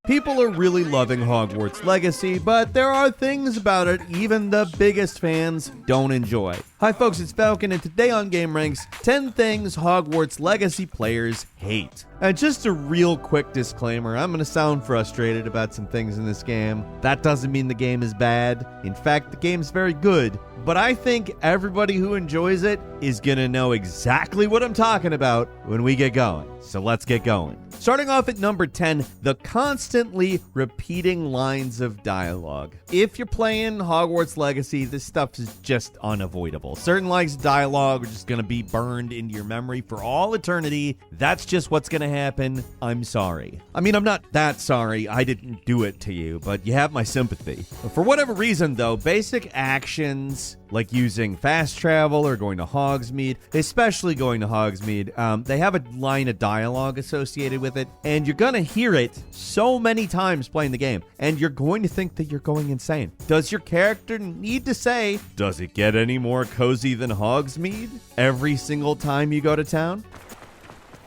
People are really loving Hogwarts Legacy, but there are things about it even the biggest fans don't enjoy. Hi folks, it's Falcon, and today on gameranx, 10 things Hogwarts Legacy players hate. Just a real quick disclaimer, I'm going to sound frustrated about some things in this game. That doesn't mean the game is bad. In fact, the game's very good. But I think everybody who enjoys it is going to know exactly what I'm talking about when we get going. So let's get going. Starting off at number 10, the constantly repeating lines of dialogue. If you're playing Hogwarts Legacy, this stuff is just unavoidable. Certain lines of dialogue are just going to be burned into your memory for all eternity. That's just what's going to happen. I'm sorry. I mean, I'm not that sorry. I didn't do it to you, but you have my sympathy. For whatever reason, though, basic actions like using fast travel or going to Hogsmeade, especially going to Hogsmeade, they have a line of dialogue associated with it, and you're gonna hear it so many times playing the game, and you're going to think that you're going insane. Does your character need to say, "Does it get any more cozy than Hogsmeade?" every single time you go to town?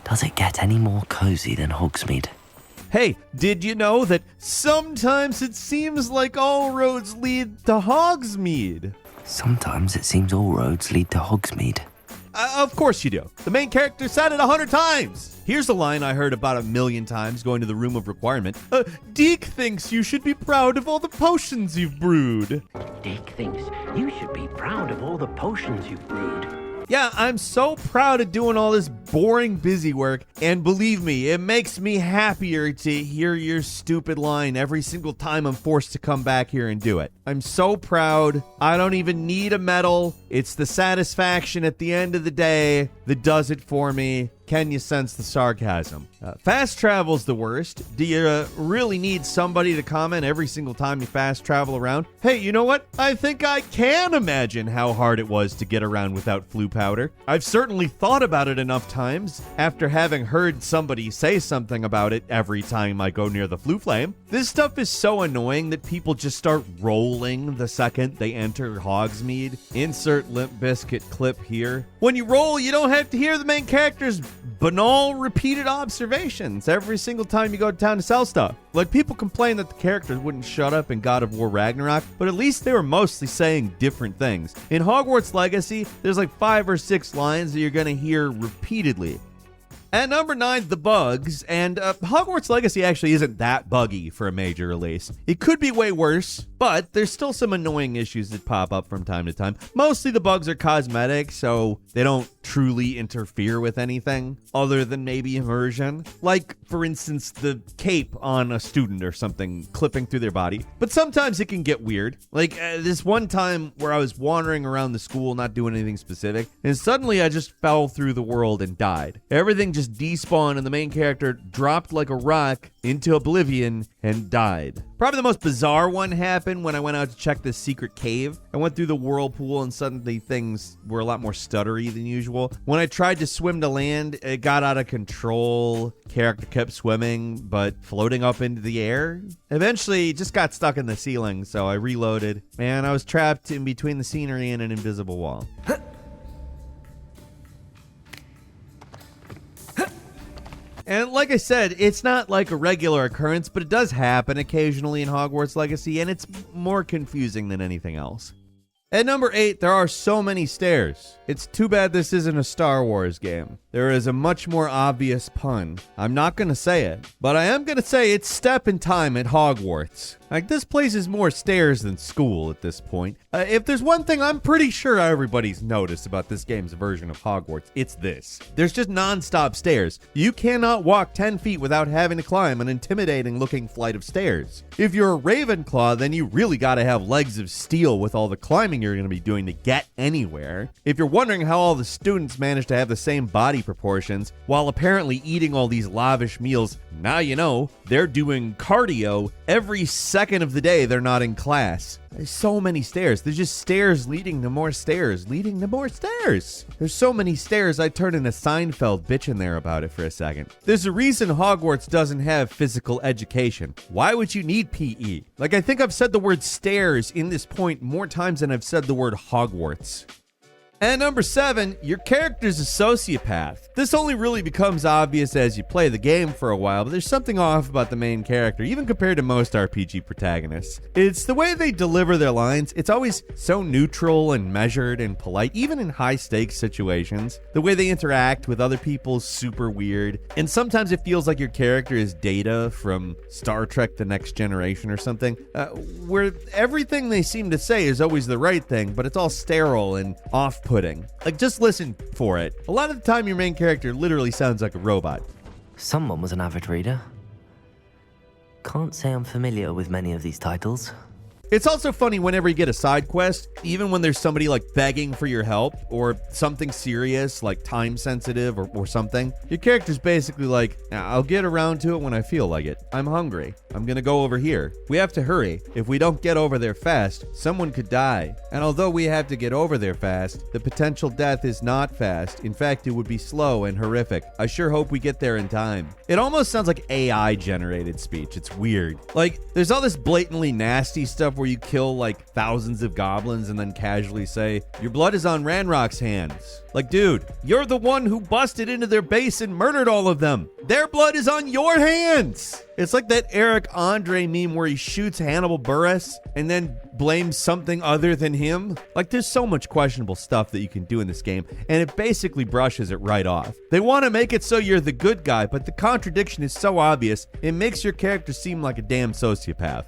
Does it get any more cozy than Hogsmeade? Hey, did you know that sometimes it seems like all roads lead to Hogsmeade? Sometimes it seems all roads lead to Hogsmeade. Of course you do. The main character said it 100 times. Here's a line I heard about 1,000,000 times going to the Room of Requirement. Deke thinks you should be proud of all the potions you've brewed. Deke thinks you should be proud of all the potions you've brewed. Yeah, I'm so proud of doing all this boring busy work, and believe me, it makes me happier to hear your stupid line every single time I'm forced to come back here and do it. I'm so proud. I don't even need a medal. It's the satisfaction at the end of the day that does it for me. Can you sense the sarcasm? Fast travel's the worst. Do you really need somebody to comment every single time you fast travel around? Hey, you know what? I think I can imagine how hard it was to get around without flu powder. I've certainly thought about it enough times after having heard somebody say something about it every time I go near the flu flame. This stuff is so annoying that people just start rolling the second they enter Hogsmeade. Insert Limp Bizkit clip here. When you roll, you don't have to hear the main character's banal repeated observations every single time you go to town to sell stuff. Like, people complain that the characters wouldn't shut up in God of War Ragnarok, but at least they were mostly saying different things. In Hogwarts Legacy, there's like 5 or 6 lines that you're gonna hear repeatedly. At number 9, the bugs, and Hogwarts Legacy actually isn't that buggy for a major release. It could be way worse, but there's still some annoying issues that pop up from time to time. Mostly the bugs are cosmetic, so they don't truly interfere with anything other than maybe immersion. Like, for instance, the cape on a student or something clipping through their body. But sometimes it can get weird. Like this one time where I was wandering around the school not doing anything specific, and suddenly I just fell through the world and died. Everything just despawned and the main character dropped like a rock into oblivion and died. Probably the most bizarre one happened when I went out to check this secret cave. I went through the whirlpool and suddenly things were a lot more stuttery than usual. When I tried to swim to land, it got out of control. Character kept swimming, but floating up into the air. Eventually, it just got stuck in the ceiling, so I reloaded. Man, I was trapped in between the scenery and an invisible wall. And like I said, it's not like a regular occurrence, but it does happen occasionally in Hogwarts Legacy, and it's more confusing than anything else. At number 8, there are so many stairs. It's too bad this isn't a Star Wars game. There is a much more obvious pun. I'm not going to say it, but I am going to say it's step in time at Hogwarts. Like, this place is more stairs than school at this point. If there's one thing I'm pretty sure everybody's noticed about this game's version of Hogwarts, it's this. There's just non-stop stairs. You cannot walk 10 feet without having to climb an intimidating looking flight of stairs. If you're a Ravenclaw, then you really got to have legs of steel with all the climbing you're going to be doing to get anywhere. If you're wondering how all the students manage to have the same body proportions while apparently eating all these lavish meals, now you know. They're doing cardio every second of the day they're not in class. There's so many stairs. There's just stairs leading to more stairs, leading to more stairs. There's so many stairs, I turned into Seinfeld bitching there about it for a second. There's a reason Hogwarts doesn't have physical education. Why would you need PE? Like, I think I've said the word stairs in this point more times than I've said the word Hogwarts. And number 7, your character's a sociopath. This only really becomes obvious as you play the game for a while, but there's something off about the main character, even compared to most RPG protagonists. It's the way they deliver their lines. It's always so neutral and measured and polite, even in high-stakes situations. The way they interact with other people is super weird, and sometimes it feels like your character is Data from Star Trek The Next Generation or something, where everything they seem to say is always the right thing, but it's all sterile and off-putting. Like, just listen for it. A lot of the time, your main character literally sounds like a robot. Someone was an avid reader. Can't say I'm familiar with many of these titles. It's also funny whenever you get a side quest, even when there's somebody like begging for your help or something serious like time sensitive or something. Your character's basically like, I'll get around to it when I feel like it. I'm hungry. I'm gonna go over here. We have to hurry. If we don't get over there fast, someone could die. And although we have to get over there fast, the potential death is not fast. In fact, it would be slow and horrific. I sure hope we get there in time. It almost sounds like AI generated speech. It's weird. Like, there's all this blatantly nasty stuff where you kill like thousands of goblins and then casually say, your blood is on Ranrock's hands. Like, dude, you're the one who busted into their base and murdered all of them. Their blood is on your hands. It's like that Eric Andre meme where he shoots Hannibal Buress and then blames something other than him. Like, there's so much questionable stuff that you can do in this game, and it basically brushes it right off. They want to make it so you're the good guy, but the contradiction is so obvious, it makes your character seem like a damn sociopath.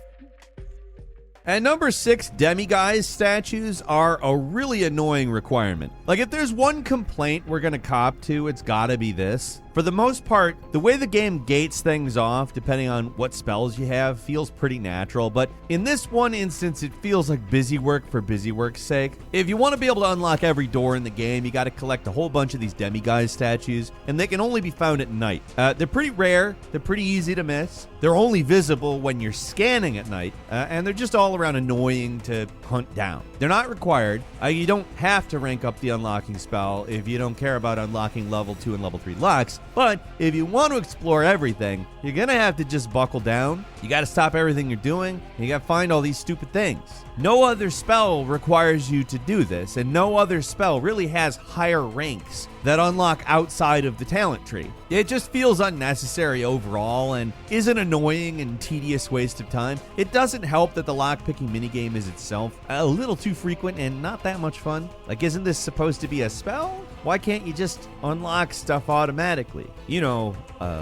At number 6, demiguise statues are a really annoying requirement. Like, if there's one complaint we're gonna cop to, it's gotta be this. For the most part, the way the game gates things off, depending on what spells you have, feels pretty natural, but in this one instance, it feels like busy work for busy work's sake. If you want to be able to unlock every door in the game, you gotta collect a whole bunch of these demiguise statues, and they can only be found at night. They're pretty rare, they're pretty easy to miss, they're only visible when you're scanning at night, and they're just all around annoying to hunt down. They're not required. You don't have to rank up the unlocking spell if you don't care about unlocking level 2 and level 3 locks. But if you want to explore everything, you're gonna have to just buckle down. You gotta stop everything you're doing, and you gotta find all these stupid things. No other spell requires you to do this, and no other spell really has higher ranks that unlock outside of the talent tree. It just feels unnecessary overall and is an annoying and tedious waste of time. It doesn't help that the lockpicking minigame is itself a little too frequent and not that much fun. Like, isn't this supposed to be a spell? Why can't you just unlock stuff automatically? You know,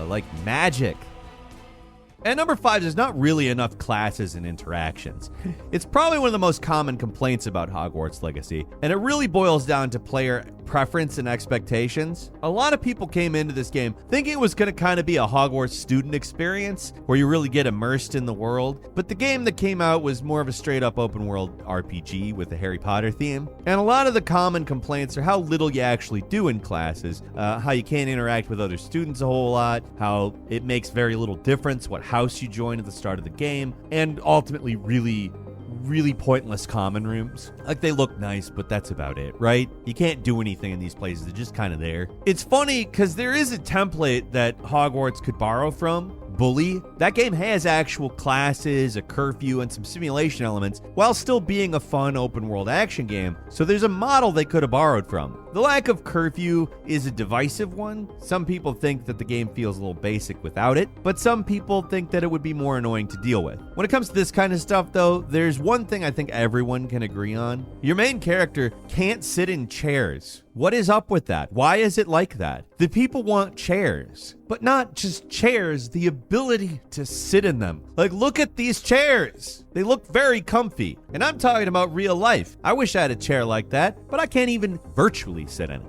like magic. At number 5, there's not really enough classes and interactions. It's probably one of the most common complaints about Hogwarts Legacy, and it really boils down to player preference and expectations. A lot of people came into this game thinking it was going to kind of be a Hogwarts student experience, where you really get immersed in the world, but the game that came out was more of a straight-up open-world RPG with a Harry Potter theme. And a lot of the common complaints are how little you actually do in classes, how you can't interact with other students a whole lot, how it makes very little difference what house you join at the start of the game, and ultimately really pointless common rooms. Like, they look nice, but that's about it, right? You can't do anything in these places. They're just kind of there. It's funny because there is a template that Hogwarts could borrow from. Bully. That game has actual classes, a curfew, and some simulation elements, while still being a fun open-world action game, so there's a model they could have borrowed from. The lack of curfew is a divisive one. Some people think that the game feels a little basic without it, but some people think that it would be more annoying to deal with. When it comes to this kind of stuff, though, there's one thing I think everyone can agree on. Your main character can't sit in chairs. What is up with that? Why is it like that? The people want chairs, but not just chairs, the ability to sit in them. Like, look at these chairs. They look very comfy, and I'm talking about real life. I wish I had a chair like that, but I can't even virtually sit in it.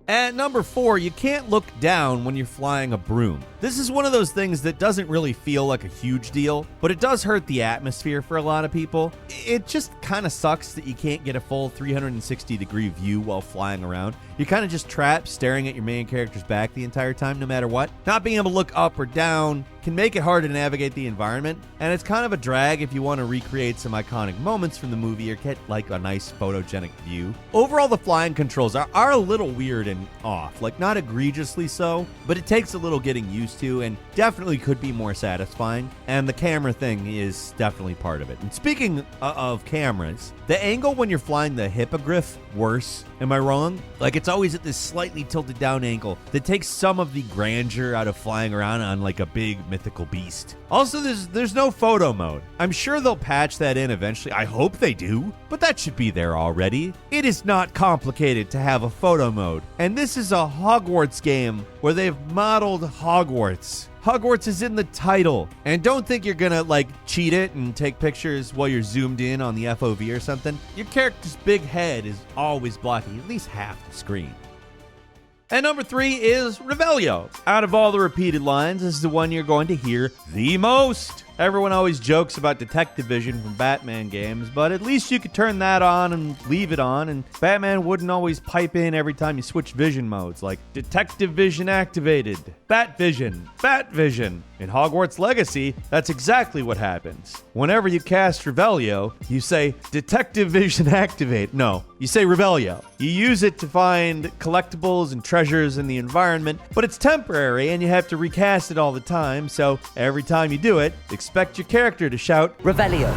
At number 4, you can't look down when you're flying a broom. This is one of those things that doesn't really feel like a huge deal, but it does hurt the atmosphere for a lot of people. It just kind of sucks that you can't get a full 360-degree view while flying around. You're kind of just trapped staring at your main character's back the entire time, no matter what. Not being able to look up or down can make it hard to navigate the environment, and it's kind of a drag if you want to recreate some iconic moments from the movie or get like a nice photogenic view. Overall, the flying controls are a little weird and off, like not egregiously so, but it takes a little getting used to and definitely could be more satisfying, and the camera thing is definitely part of it. And speaking of cameras, the angle when you're flying the hippogriff, worse. Am I wrong? Like, it's always at this slightly tilted down angle that takes some of the grandeur out of flying around on like a big mythical beast. Also, there's no photo mode. I'm sure they'll patch that in eventually. I hope they do, but that should be there already. It is not complicated to have a photo mode, and this is a Hogwarts game where they've modeled Hogwarts. Hogwarts is in the title. And don't think you're gonna like cheat it and take pictures while you're zoomed in on the FOV or something. Your character's big head is always blocking at least half the screen. And number 3 is Revelio. Out of all the repeated lines, this is the one you're going to hear the most. Everyone always jokes about detective vision from Batman games, but at least you could turn that on and leave it on, and Batman wouldn't always pipe in every time you switch vision modes, like detective vision activated, bat vision. In Hogwarts Legacy, that's exactly what happens. Whenever you cast Revelio, you say detective vision activate. No, you say Revelio. You use it to find collectibles and treasures in the environment, but it's temporary and you have to recast it all the time, so every time you do it, expect your character to shout, Revelio.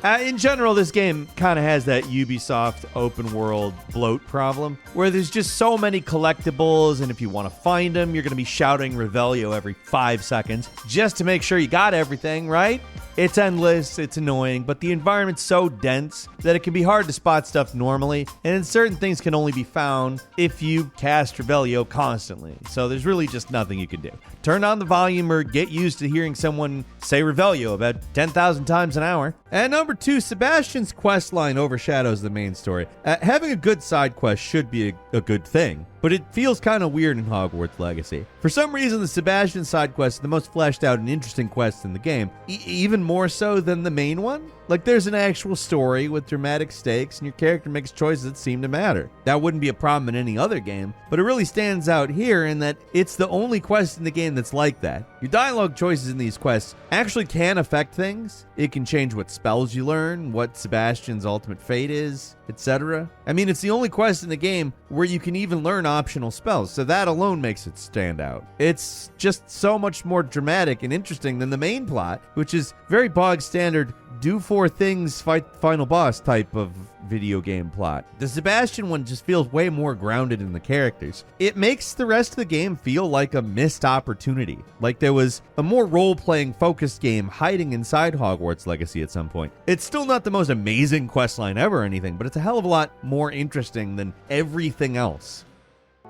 In general, this game kind of has that Ubisoft open world bloat problem, where there's just so many collectibles, and if you want to find them, you're going to be shouting Revelio every 5 seconds just to make sure you got everything, right? It's endless, it's annoying, but the environment's so dense that it can be hard to spot stuff normally, and then certain things can only be found if you cast Revelio constantly. So there's really just nothing you can do. Turn on the volume or get used to hearing someone say Revelio about 10,000 times an hour. And number 2, Sebastian's quest line overshadows the main story. Having a good side quest should be a good thing, but it feels kind of weird in Hogwarts Legacy. For some reason, the Sebastian side quest is the most fleshed out and interesting quest in the game, even more so than the main one. Like, there's an actual story with dramatic stakes, and your character makes choices that seem to matter. That wouldn't be a problem in any other game, but it really stands out here in that it's the only quest in the game that's like that. Your dialogue choices in these quests actually can affect things. It can change what spells you learn, what Sebastian's ultimate fate is, etc. I mean, it's the only quest in the game where you can even learn optional spells, so that alone makes it stand out. It's just so much more dramatic and interesting than the main plot, which is very bog standard, do 4 things, fight the final boss type of video game plot. The Sebastian one just feels way more grounded in the characters. It makes the rest of the game feel like a missed opportunity, like there was a more role-playing focused game hiding inside Hogwarts Legacy at some point. It's still not the most amazing questline ever or anything, but it's a hell of a lot more interesting than everything else.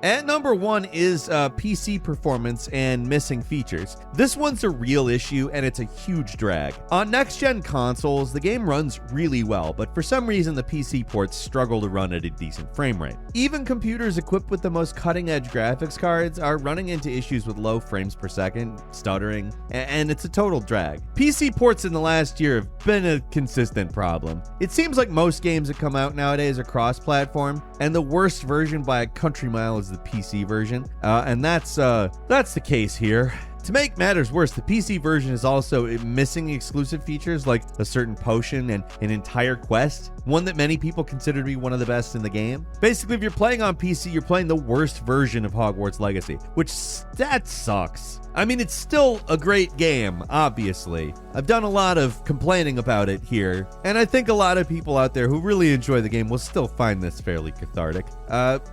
At number 1 is PC performance and missing features. This one's a real issue, and it's a huge drag. On next-gen consoles, the game runs really well, but for some reason the PC ports struggle to run at a decent frame rate. Even computers equipped with the most cutting-edge graphics cards are running into issues with low frames per second, stuttering, and it's a total drag. PC ports in the last year have been a consistent problem. It seems like most games that come out nowadays are cross-platform, and the worst version by a country mile is the PC version, and that's the case here. To make matters worse, the PC version is also missing exclusive features like a certain potion and an entire quest, one that many people consider to be one of the best in the game. Basically, if you're playing on PC, you're playing the worst version of Hogwarts Legacy, which that sucks. I mean, it's still a great game, obviously. I've done a lot of complaining about it here, and I think a lot of people out there who really enjoy the game will still find this fairly cathartic.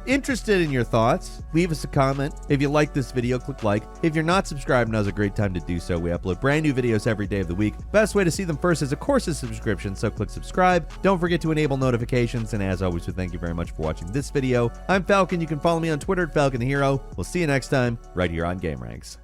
Interested in your thoughts? Leave us a comment. If you like this video, click like. If you're not subscribed, now's a great time to do so. We upload brand new videos every day of the week. Best way to see them first is, of course, a subscription, so click subscribe. Don't forget to enable notifications, and as always, we thank you very much for watching this video. I'm Falcon. You can follow me on Twitter at Falcon the Hero. We'll see you next time, right here on gameranx.